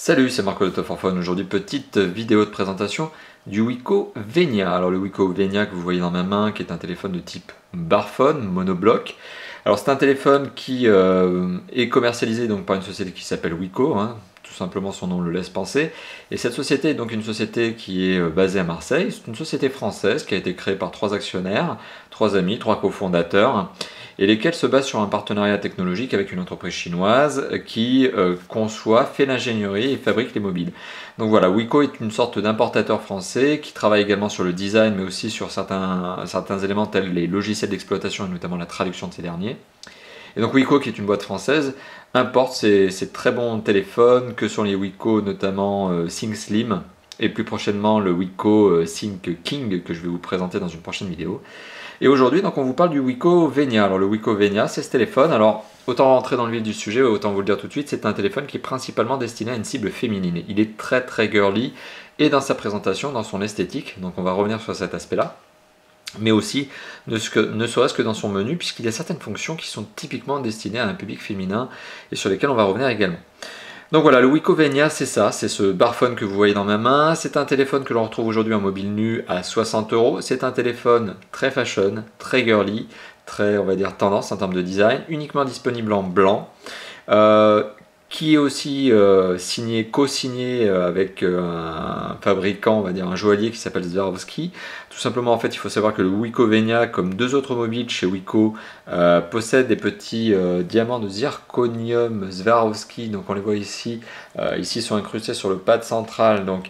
Salut, c'est Marco de Top for Phone. Aujourd'hui, petite vidéo de présentation du Wiko Venia. Alors le Wiko Venia que vous voyez dans ma main, qui est un téléphone de type Barphone, monobloc. Alors c'est un téléphone qui est commercialisé donc par une société qui s'appelle Wiko, hein, tout simplement son nom le laisse penser. Et cette société est donc une société qui est basée à Marseille. C'est une société française qui a été créée par 3 actionnaires, 3 amis, 3 cofondateurs, et lesquels se basent sur un partenariat technologique avec une entreprise chinoise qui conçoit, fait l'ingénierie et fabrique les mobiles. Donc voilà, Wiko est une sorte d'importateur français qui travaille également sur le design, mais aussi sur certains éléments tels les logiciels d'exploitation et notamment la traduction de ces derniers. Et donc Wiko, qui est une boîte française, importe ces très bons téléphones que sont les Wiko, notamment Think Slim, et plus prochainement le Wiko Think King que je vais vous présenter dans une prochaine vidéo. Et aujourd'hui, donc, on vous parle du Wiko Venia. Alors le Wiko Venia, c'est ce téléphone. Alors autant rentrer dans le vif du sujet, autant vous le dire tout de suite, c'est un téléphone qui est principalement destiné à une cible féminine. Il est très girly et dans sa présentation, dans son esthétique. Donc on va revenir sur cet aspect-là. Mais aussi, ne serait-ce que dans son menu, puisqu'il y a certaines fonctions qui sont typiquement destinées à un public féminin et sur lesquelles on va revenir également. Donc voilà, le Wiko Venia, c'est ça, c'est ce Barphone que vous voyez dans ma main. C'est un téléphone que l'on retrouve aujourd'hui en mobile nu à 60 €. C'est un téléphone très fashion, très girly, très, on va dire, tendance en termes de design, uniquement disponible en blanc. Qui est aussi co-signé avec un fabricant, on va dire un joaillier qui s'appelle Swarovski. Tout simplement, en fait, il faut savoir que le Wiko Venia, comme 2 autres mobiles chez Wiko, possède des petits diamants de zirconium Swarovski. Donc on les voit ici. Ici sont incrustés sur le pad central. Donc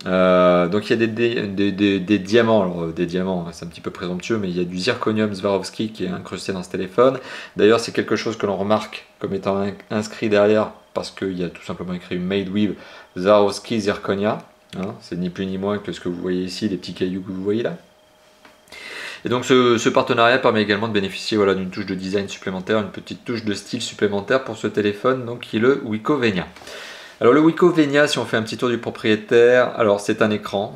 il y a des diamants, alors des diamants c'est un petit peu présomptueux, mais il y a du zirconium Swarovski qui est incrusté dans ce téléphone. D'ailleurs c'est quelque chose que l'on remarque comme étant inscrit derrière, parce qu'il y a tout simplement écrit Made with Swarovski Zirconia, hein, c'est ni plus ni moins que ce que vous voyez ici, les petits cailloux que vous voyez là. Et donc ce partenariat permet également de bénéficier voilà, d'une touche de design supplémentaire, une petite touche de style supplémentaire pour ce téléphone, donc qui est le Wiko Venia. Alors le Wiko Venia, si on fait un petit tour du propriétaire, alors c'est un écran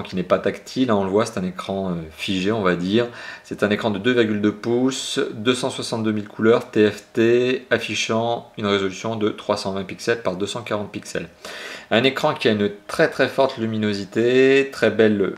qui n'est pas tactile, hein, on le voit, c'est un écran figé on va dire. C'est un écran de 2,2 pouces, 262 000 couleurs, TFT, affichant une résolution de 320 pixels par 240 pixels. Un écran qui a une très forte luminosité, très belle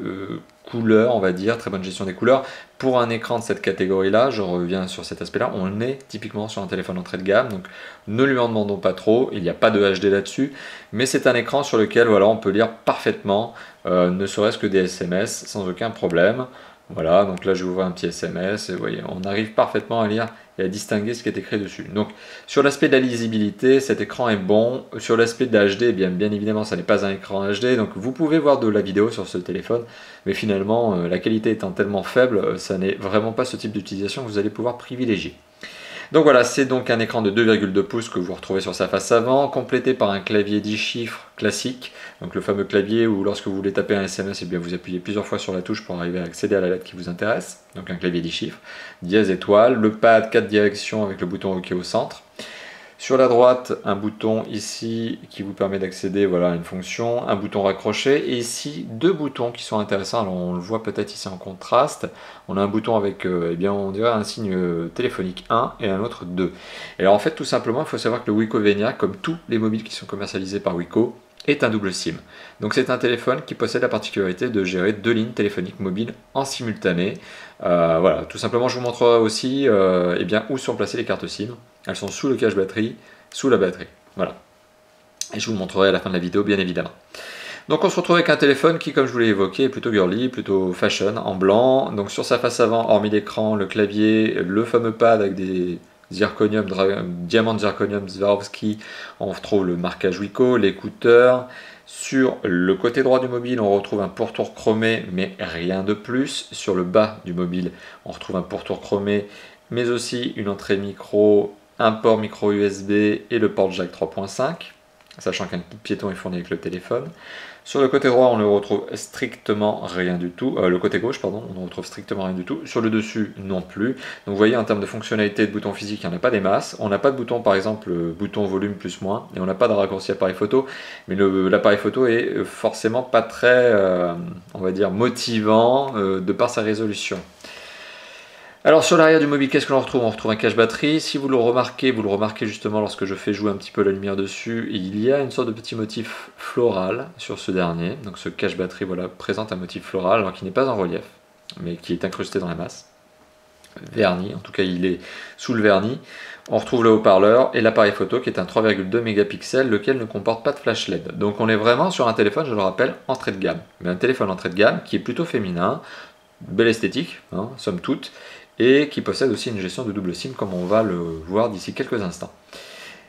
couleur, on va dire, très bonne gestion des couleurs. Pour un écran de cette catégorie-là, je reviens sur cet aspect-là, on est typiquement sur un téléphone entrée de gamme, donc ne lui en demandons pas trop, il n'y a pas de HD là-dessus, mais c'est un écran sur lequel voilà, on peut lire parfaitement, ne serait-ce que des SMS sans aucun problème. Voilà, donc là je vous vois un petit SMS, et vous voyez, on arrive parfaitement à lire et à distinguer ce qui est écrit dessus. Donc sur l'aspect de la lisibilité, cet écran est bon. Sur l'aspect de la HD, eh bien évidemment ça n'est pas un écran HD, donc vous pouvez voir de la vidéo sur ce téléphone, mais finalement la qualité étant tellement faible, ça n'est vraiment pas ce type d'utilisation que vous allez pouvoir privilégier. Donc voilà, c'est donc un écran de 2,2 pouces que vous retrouvez sur sa face avant, complété par un clavier 10 chiffres classique, donc le fameux clavier où lorsque vous voulez taper un SMS, eh bien vous appuyez plusieurs fois sur la touche pour arriver à accéder à la lettre qui vous intéresse, donc un clavier 10 chiffres, dièse étoile, le pad 4 directions avec le bouton OK au centre. Sur la droite, un bouton ici qui vous permet d'accéder voilà, à une fonction, un bouton raccroché, et ici 2 boutons qui sont intéressants. Alors on le voit peut-être ici en contraste, on a un bouton avec eh bien, on dirait un signe téléphonique 1 et un autre 2. Et alors en fait tout simplement il faut savoir que le Wiko Venia, comme tous les mobiles qui sont commercialisés par Wiko, est un double SIM. Donc c'est un téléphone qui possède la particularité de gérer 2 lignes téléphoniques mobiles en simultané. Voilà, tout simplement je vous montrerai aussi eh bien, où sont placées les cartes SIM. Elles sont sous le cache batterie, sous la batterie. Voilà. Et je vous le montrerai à la fin de la vidéo bien évidemment. Donc on se retrouve avec un téléphone qui, comme je vous l'ai évoqué, est plutôt girly, plutôt fashion, en blanc. Donc sur sa face avant, hormis l'écran, le clavier, le fameux pad avec des diamants de zirconium Swarovski, on retrouve le marquage Wiko, l'écouteur. Sur le côté droit du mobile, on retrouve un pourtour chromé, mais rien de plus. Sur le bas du mobile, on retrouve un pourtour chromé, mais aussi une entrée micro, un port micro USB et le port jack 3.5, sachant qu'un piéton est fourni avec le téléphone. Sur le côté droit, on ne retrouve strictement rien du tout. Le côté gauche, pardon, on ne retrouve strictement rien du tout. Sur le dessus, non plus. Donc vous voyez, en termes de fonctionnalité de boutons physiques, il n'y en a pas des masses. On n'a pas de bouton, par exemple, bouton volume plus moins, et on n'a pas de raccourci appareil photo. Mais l'appareil photo est forcément pas très, on va dire, motivant de par sa résolution. Alors sur l'arrière du mobile, qu'est-ce que l'on retrouve? On retrouve un cache-batterie. Si vous le remarquez justement lorsque je fais jouer un petit peu la lumière dessus, il y a une sorte de petit motif floral sur ce dernier. Donc ce cache-batterie voilà, présente un motif floral, alors qui n'est pas en relief, mais qui est incrusté dans la masse. Vernis, en tout cas il est sous le vernis. On retrouve le haut-parleur et l'appareil photo qui est un 3,2 mégapixels, lequel ne comporte pas de flash LED. Donc on est vraiment sur un téléphone, je le rappelle, entrée de gamme. Mais un téléphone entrée de gamme qui est plutôt féminin, belle esthétique, hein, somme toute, et qui possède aussi une gestion de double SIM comme on va le voir d'ici quelques instants.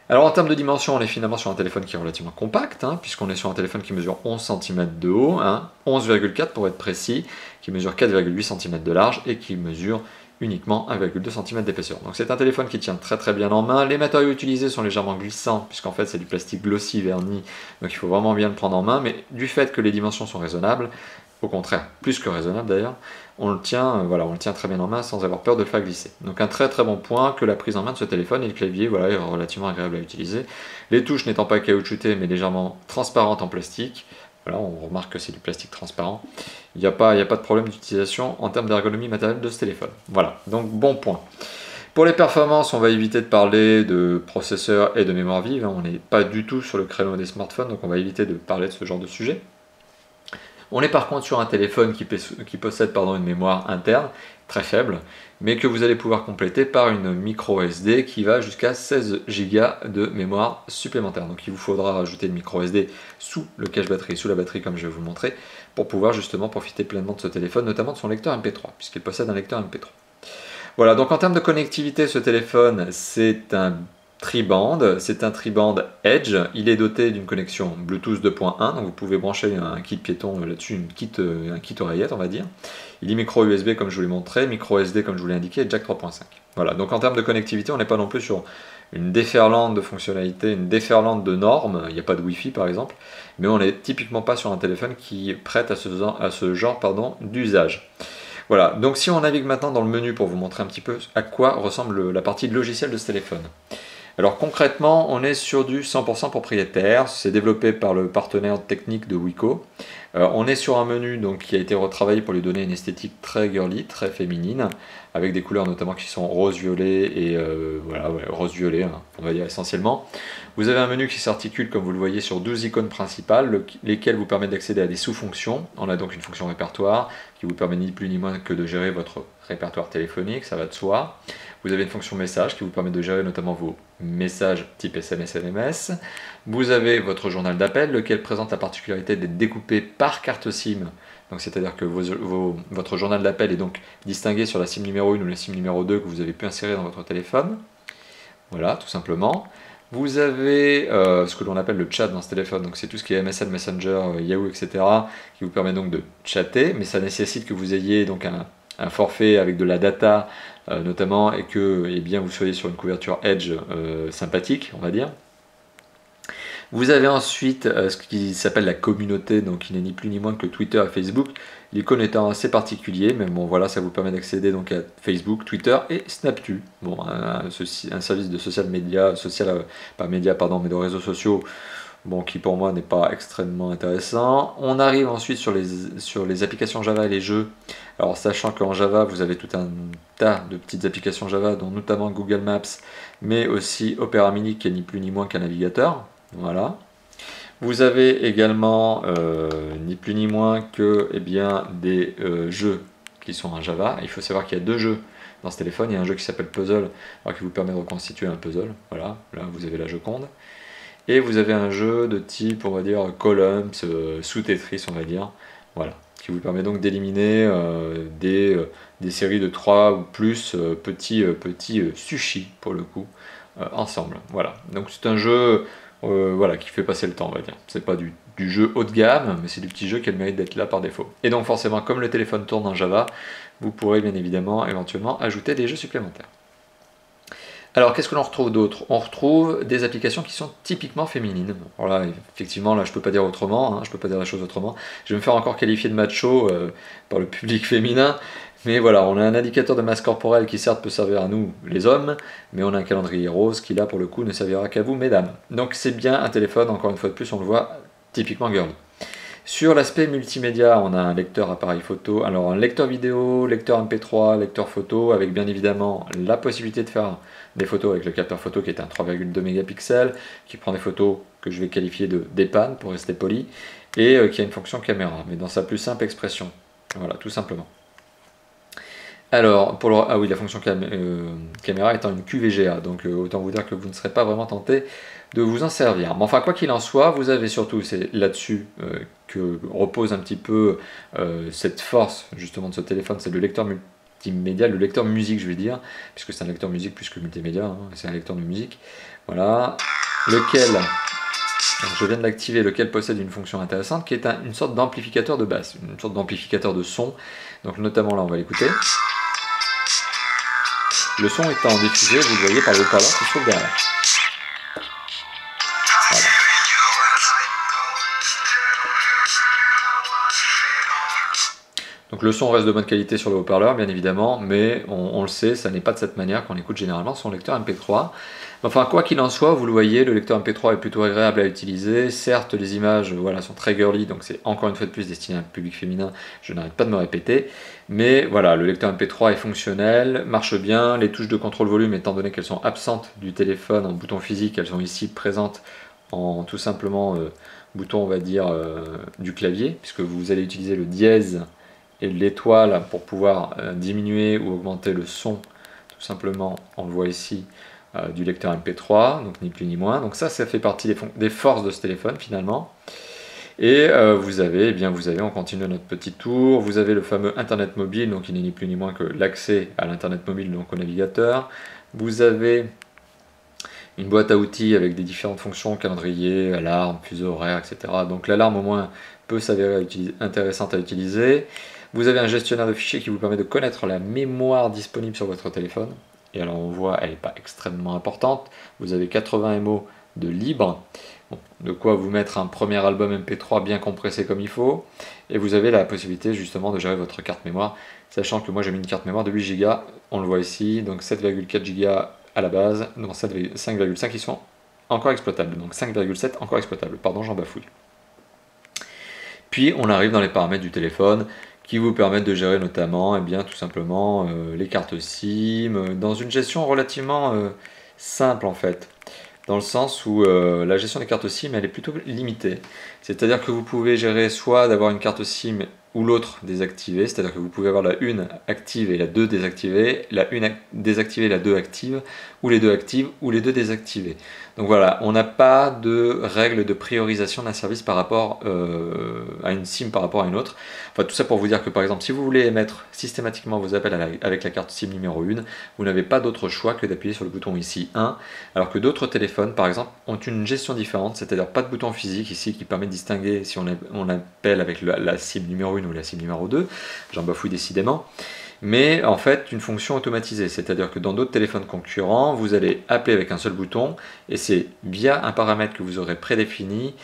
Alors en termes de dimension, on est finalement sur un téléphone qui est relativement compact, hein, puisqu'on est sur un téléphone qui mesure 11 cm de haut, hein, 11,4 pour être précis, qui mesure 4,8 cm de large et qui mesure uniquement 1,2 cm d'épaisseur. Donc c'est un téléphone qui tient très très bien en main. Les matériaux utilisés sont légèrement glissants, puisqu'en fait c'est du plastique glossy verni, donc il faut vraiment bien le prendre en main, mais du fait que les dimensions sont raisonnables, au contraire, plus que raisonnable d'ailleurs, on le tient très bien en main sans avoir peur de le faire glisser. Donc un très très bon point que la prise en main de ce téléphone et le clavier voilà, est relativement agréable à utiliser. Les touches n'étant pas caoutchoutées mais légèrement transparentes en plastique. Voilà, on remarque que c'est du plastique transparent. Il n'y a pas de problème d'utilisation en termes d'ergonomie matérielle de ce téléphone. Voilà, donc bon point. Pour les performances, on va éviter de parler de processeur et de mémoire vive. On n'est pas du tout sur le créneau des smartphones, donc on va éviter de parler de ce genre de sujet. On est par contre sur un téléphone qui possède une mémoire interne très faible, mais que vous allez pouvoir compléter par une micro SD qui va jusqu'à 16 Go de mémoire supplémentaire. Donc il vous faudra rajouter une micro SD sous le cache batterie, sous la batterie comme je vais vous le montrer, pour pouvoir justement profiter pleinement de ce téléphone, notamment de son lecteur MP3, puisqu'il possède un lecteur MP3. Voilà, donc en termes de connectivité, ce téléphone, c'est un tri-band Edge. Il est doté d'une connexion Bluetooth 2.1, donc vous pouvez brancher un kit piéton là-dessus, un kit oreillette, on va dire. Il est micro USB comme je vous l'ai montré, micro SD comme je vous l'ai indiqué, et jack 3.5. Voilà, donc en termes de connectivité, on n'est pas non plus sur une déferlante de fonctionnalités, une déferlante de normes, il n'y a pas de Wi-Fi par exemple, mais on n'est typiquement pas sur un téléphone qui est prêt à ce genre d'usage. Voilà, donc si on navigue maintenant dans le menu pour vous montrer un petit peu à quoi ressemble la partie logicielle de ce téléphone. Alors concrètement, on est sur du 100% propriétaire, c'est développé par le partenaire technique de Wiko. On est sur un menu donc, qui a été retravaillé pour lui donner une esthétique très girly, très féminine, avec des couleurs notamment qui sont rose-violet et rose-violet, hein, on va dire essentiellement. Vous avez un menu qui s'articule, comme vous le voyez, sur 12 icônes principales, lesquelles vous permettent d'accéder à des sous-fonctions. On a donc une fonction répertoire qui vous permet ni plus ni moins que de gérer votre répertoire téléphonique, ça va de soi. Vous avez une fonction message qui vous permet de gérer notamment vos messages type SMS, LMS. Vous avez votre journal d'appel, lequel présente la particularité d'être découpé par carte SIM. Donc c'est-à-dire que votre journal d'appel est donc distingué sur la SIM numéro 1 ou la SIM numéro 2 que vous avez pu insérer dans votre téléphone. Voilà, tout simplement. Vous avez ce que l'on appelle le chat dans ce téléphone, donc c'est tout ce qui est MSN, Messenger, Yahoo, etc. qui vous permet donc de chatter, mais ça nécessite que vous ayez donc un forfait avec de la data notamment, et que vous soyez sur une couverture Edge sympathique, on va dire. Vous avez ensuite ce qui s'appelle la communauté, donc qui n'est ni plus ni moins que Twitter et Facebook. L'icône étant assez particulier, mais bon voilà, ça vous permet d'accéder donc à Facebook, Twitter et SnapTube. Bon, un service de social media, mais de réseaux sociaux, bon, qui pour moi n'est pas extrêmement intéressant. On arrive ensuite sur les applications Java et les jeux. Alors sachant qu'en Java, vous avez tout un tas de petites applications Java, dont notamment Google Maps, mais aussi Opera Mini, qui est ni plus ni moins qu'un navigateur. Voilà. Vous avez également ni plus ni moins que des jeux qui sont en Java. Il faut savoir qu'il y a deux jeux dans ce téléphone. Il y a un jeu qui s'appelle Puzzle, alors qui vous permet de reconstituer un puzzle. Voilà, là vous avez la Joconde. Et vous avez un jeu de type, on va dire, Columns, sous Tetris, on va dire. Voilà, qui vous permet donc d'éliminer des séries de 3 ou plus petits sushis, pour le coup, ensemble. Voilà, donc c'est un jeu qui fait passer le temps, on va dire. C'est pas du jeu haut de gamme, mais c'est du petit jeu qui a le mérite d'être là par défaut. Et donc forcément, comme le téléphone tourne en Java, vous pourrez bien évidemment éventuellement ajouter des jeux supplémentaires. Alors qu'est-ce que l'on retrouve d'autre? On retrouve des applications qui sont typiquement féminines. Alors là, effectivement, là je peux pas dire autrement, hein, je peux pas dire la chose autrement. Je vais me faire encore qualifier de macho par le public féminin. Mais voilà, on a un indicateur de masse corporelle qui certes peut servir à nous, les hommes, mais on a un calendrier rose qui là pour le coup ne servira qu'à vous, mesdames. Donc c'est bien un téléphone, encore une fois de plus, on le voit, typiquement girly. Sur l'aspect multimédia, on a un lecteur appareil photo, alors un lecteur vidéo, lecteur MP3, lecteur photo, avec bien évidemment la possibilité de faire des photos avec le capteur photo qui est un 3,2 mégapixels, qui prend des photos que je vais qualifier de dépanne pour rester poli, et qui a une fonction caméra, mais dans sa plus simple expression. Voilà, tout simplement. Alors, ah oui, la fonction caméra étant une QVGA, donc autant vous dire que vous ne serez pas vraiment tenté de vous en servir. Mais enfin, quoi qu'il en soit, vous avez surtout, c'est là-dessus que repose un petit peu cette force justement de ce téléphone, c'est le lecteur multimédia, le lecteur musique je vais dire, puisque c'est un lecteur musique plus que multimédia, hein, c'est un lecteur de musique. Voilà, lequel, donc je viens de l'activer, lequel possède une fonction intéressante qui est une sorte d'amplificateur de basse, une sorte d'amplificateur de son. Donc notamment là, on va l'écouter. Le son étant diffusé, vous le voyez par le haut-parleur qui se trouve derrière. Voilà. Donc le son reste de bonne qualité sur le haut-parleur, bien évidemment, mais on le sait, ça n'est pas de cette manière qu'on écoute généralement son lecteur MP3. Enfin, quoi qu'il en soit, vous le voyez, le lecteur MP3 est plutôt agréable à utiliser. Certes, les images voilà, sont très girly, donc c'est encore une fois de plus destiné à un public féminin, je n'arrête pas de me répéter. Mais voilà, le lecteur MP3 est fonctionnel, marche bien. Les touches de contrôle volume, étant donné qu'elles sont absentes du téléphone en bouton physique, elles sont ici présentes en tout simplement bouton, on va dire, du clavier, puisque vous allez utiliser le dièse et l'étoile pour pouvoir diminuer ou augmenter le son, tout simplement, on le voit ici, du lecteur MP3, donc ni plus ni moins. Donc ça fait partie des forces de ce téléphone finalement. Et vous avez, on continue notre petit tour, vous avez le fameux Internet mobile, donc il n'est ni plus ni moins que l'accès à l'Internet mobile, donc au navigateur. Vous avez une boîte à outils avec des différentes fonctions, calendrier, alarme, fuseau horaire, etc. Donc l'alarme au moins peut s'avérer intéressante à utiliser. Vous avez un gestionnaire de fichiers qui vous permet de connaître la mémoire disponible sur votre téléphone. Et alors on voit, elle n'est pas extrêmement importante. Vous avez 80 MO de libre. Bon, de quoi vous mettre un premier album MP3 bien compressé comme il faut. Et vous avez la possibilité justement de gérer votre carte mémoire. Sachant que moi j'ai mis une carte mémoire de 8 Go. On le voit ici. Donc 7,4 Go à la base. Donc 5,5 qui sont encore exploitables. Donc 5,7 encore exploitables. Pardon, j'en bafouille. Puis on arrive dans les paramètres du téléphone, qui vous permettent de gérer notamment, tout simplement, les cartes SIM, dans une gestion relativement simple en fait, dans le sens où la gestion des cartes SIM elle est plutôt limitée. C'est-à-dire que vous pouvez gérer soit d'avoir une carte SIM ou l'autre désactivée, c'est-à-dire que vous pouvez avoir la une active et la 2 désactivée, la une désactivée et la 2 active, ou les deux actives ou les deux désactivées. Donc voilà, on n'a pas de règle de priorisation d'un service par rapport à une SIM par rapport à une autre. Enfin, tout ça pour vous dire que par exemple, si vous voulez émettre systématiquement vos appels avec la carte SIM numéro 1, vous n'avez pas d'autre choix que d'appuyer sur le bouton ici 1, alors que d'autres téléphones par exemple ont une gestion différente, c'est-à-dire pas de bouton physique ici qui permet de distinguer si on appelle avec la SIM numéro 1 ou la SIM numéro 2, j'en bafouille décidément. Mais en fait une fonction automatisée, c'est-à-dire que dans d'autres téléphones concurrents, vous allez appeler avec un seul bouton, et c'est via un paramètre que vous aurez prédéfini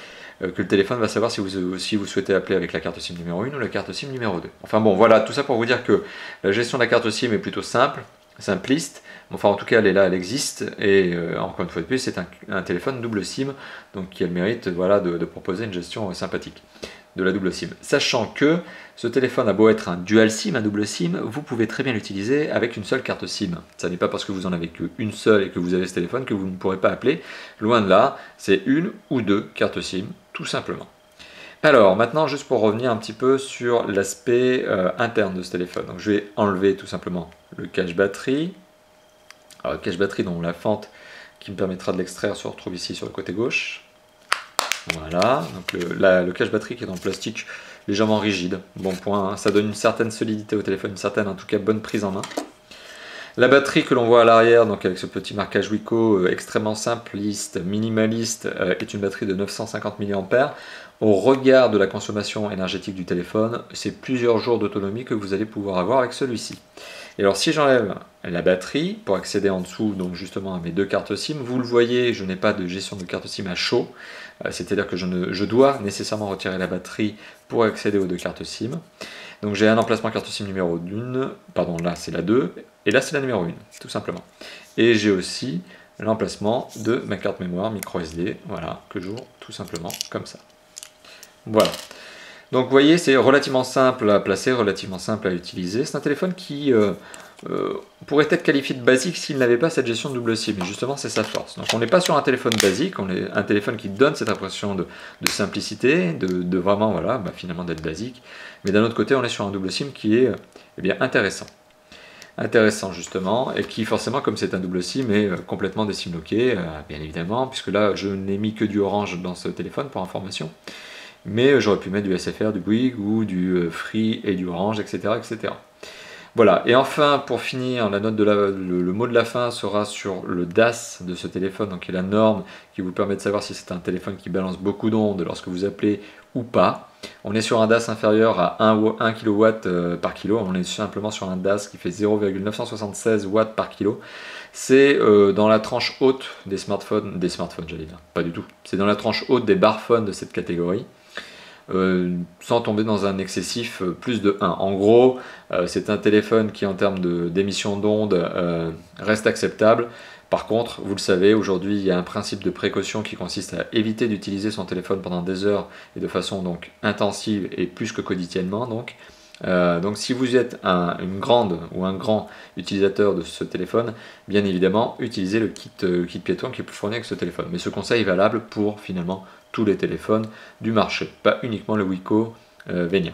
que le téléphone va savoir si vous souhaitez appeler avec la carte SIM numéro 1 ou la carte SIM numéro 2. Enfin bon, voilà, tout ça pour vous dire que la gestion de la carte SIM est plutôt simpliste, enfin en tout cas elle est là, elle existe, et encore une fois de plus, c'est un téléphone double SIM, donc qui a le mérite voilà, de proposer une gestion sympathique de la double SIM. Sachant que ce téléphone a beau être un dual SIM, un double SIM, vous pouvez très bien l'utiliser avec une seule carte SIM. Ça n'est pas parce que vous en avez qu'une seule et que vous avez ce téléphone que vous ne pourrez pas appeler. Loin de là, c'est une ou deux cartes SIM, tout simplement. Alors maintenant, juste pour revenir un petit peu sur l'aspect interne de ce téléphone. Donc, je vais enlever tout simplement le cache batterie. Alors le cache batterie dont la fente qui me permettra de l'extraire se retrouve ici sur le côté gauche. Voilà, donc le cache batterie qui est en plastique légèrement rigide, bon point, hein. Ça donne une certaine solidité au téléphone, une certaine en tout cas bonne prise en main. La batterie que l'on voit à l'arrière, donc avec ce petit marquage Wico extrêmement simpliste, minimaliste, est une batterie de 950 mAh. Au regard de la consommation énergétique du téléphone, c'est plusieurs jours d'autonomie que vous allez pouvoir avoir avec celui-ci. Et alors si j'enlève la batterie pour accéder en dessous donc justement à mes deux cartes SIM, vous le voyez, je n'ai pas de gestion de carte SIM à chaud, c'est-à-dire que je dois nécessairement retirer la batterie pour accéder aux deux cartes SIM. Donc j'ai un emplacement carte SIM numéro 1, pardon là c'est la 2, et là c'est la numéro 1, tout simplement. Et j'ai aussi l'emplacement de ma carte mémoire micro SD, voilà, que j'ouvre tout simplement comme ça. Voilà. Donc vous voyez, c'est relativement simple à placer, relativement simple à utiliser. C'est un téléphone qui pourrait être qualifié de basique s'il n'avait pas cette gestion de double SIM. Et justement, c'est sa force. Donc on n'est pas sur un téléphone basique, on est un téléphone qui donne cette impression de simplicité, de vraiment, voilà, finalement d'être basique. Mais d'un autre côté, on est sur un double SIM qui est eh bien, intéressant justement, et qui forcément, comme c'est un double SIM, est complètement désimloqué, bien évidemment, puisque là, je n'ai mis que du Orange dans ce téléphone pour information. Mais j'aurais pu mettre du SFR, du Bouygues ou du Free et du Orange, etc., etc. Voilà, et enfin, pour finir, la note de le mot de la fin sera sur le DAS de ce téléphone, donc qui est la norme qui vous permet de savoir si c'est un téléphone qui balance beaucoup d'ondes lorsque vous appelez ou pas. On est sur un DAS inférieur à 1 kW par kilo, on est simplement sur un DAS qui fait 0,976 watts par kilo. C'est dans la tranche haute des smartphones j'allais dire, pas du tout, c'est dans la tranche haute des barphones de cette catégorie. Sans tomber dans un excessif plus de 1. En gros, c'est un téléphone qui en termes d'émission d'ondes reste acceptable. Par contre, vous le savez, aujourd'hui il y a un principe de précaution qui consiste à éviter d'utiliser son téléphone pendant des heures et de façon donc intensive et plus que quotidiennement. Donc si vous êtes une grande ou un grand utilisateur de ce téléphone, bien évidemment, utilisez le kit piéton qui est fourni avec ce téléphone. Mais ce conseil est valable pour finalement tous les téléphones du marché, pas uniquement le Wiko Venia.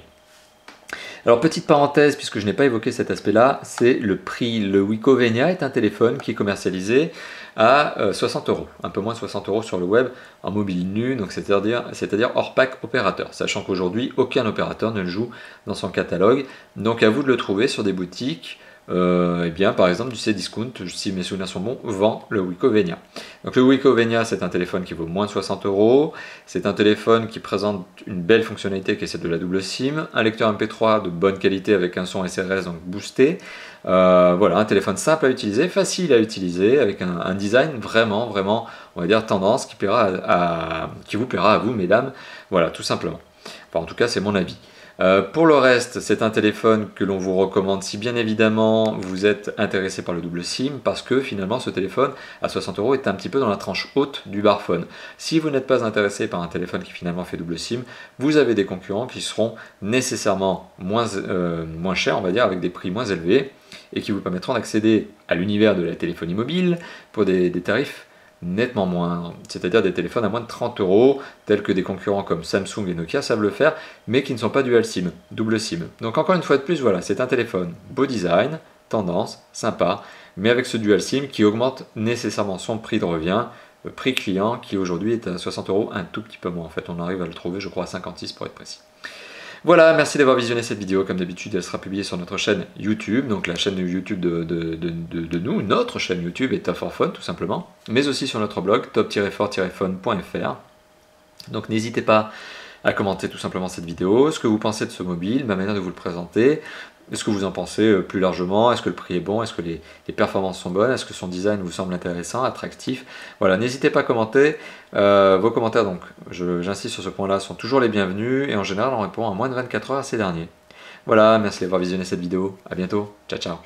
Alors petite parenthèse, puisque je n'ai pas évoqué cet aspect-là, c'est le prix. Le Wiko Venia est un téléphone qui est commercialisé à 60 €, un peu moins de 60 € sur le web, en mobile nu, donc c'est-à-dire hors pack opérateur, sachant qu'aujourd'hui aucun opérateur ne le joue dans son catalogue, donc à vous de le trouver sur des boutiques. Eh bien, par exemple, du Cdiscount, si mes souvenirs sont bons, vend le Wiko Venia. Donc le Wiko Venia, c'est un téléphone qui vaut moins de 60 €. C'est un téléphone qui présente une belle fonctionnalité qui est celle de la double SIM, un lecteur MP3 de bonne qualité avec un son SRS donc boosté. Voilà, un téléphone simple à utiliser, facile à utiliser, avec un design vraiment, on va dire tendance qui vous plaira à vous, mesdames. Voilà, tout simplement. Enfin, en tout cas, c'est mon avis. Pour le reste, c'est un téléphone que l'on vous recommande si bien évidemment vous êtes intéressé par le double SIM, parce que finalement ce téléphone à 60 € est un petit peu dans la tranche haute du barphone. Si vous n'êtes pas intéressé par un téléphone qui finalement fait double SIM, vous avez des concurrents qui seront nécessairement moins chers, on va dire, avec des prix moins élevés, et qui vous permettront d'accéder à l'univers de la téléphonie mobile pour des tarifs nettement moins, c'est-à-dire des téléphones à moins de 30 €, tels que des concurrents comme Samsung et Nokia savent le faire, mais qui ne sont pas dual SIM, double SIM. Donc encore une fois de plus, voilà, c'est un téléphone beau design, tendance, sympa, mais avec ce dual SIM qui augmente nécessairement son prix de revient, le prix client qui aujourd'hui est à 60 €, un tout petit peu moins en fait, on arrive à le trouver je crois à 56 pour être précis. Voilà, merci d'avoir visionné cette vidéo. Comme d'habitude, elle sera publiée sur notre chaîne YouTube, donc la chaîne YouTube de nous, notre chaîne YouTube est Top 4 Phone tout simplement, mais aussi sur notre blog top-4phone.fr. Donc n'hésitez pas à commenter tout simplement cette vidéo, ce que vous pensez de ce mobile, ma manière de vous le présenter, est-ce que vous en pensez plus largement, est-ce que le prix est bon, est-ce que les performances sont bonnes, est-ce que son design vous semble intéressant, attractif. Voilà, n'hésitez pas à commenter, vos commentaires, donc j'insiste sur ce point là, sont toujours les bienvenus, et en général on répond en moins de 24 heures à ces derniers. Voilà, merci d'avoir visionné cette vidéo, à bientôt, ciao ciao.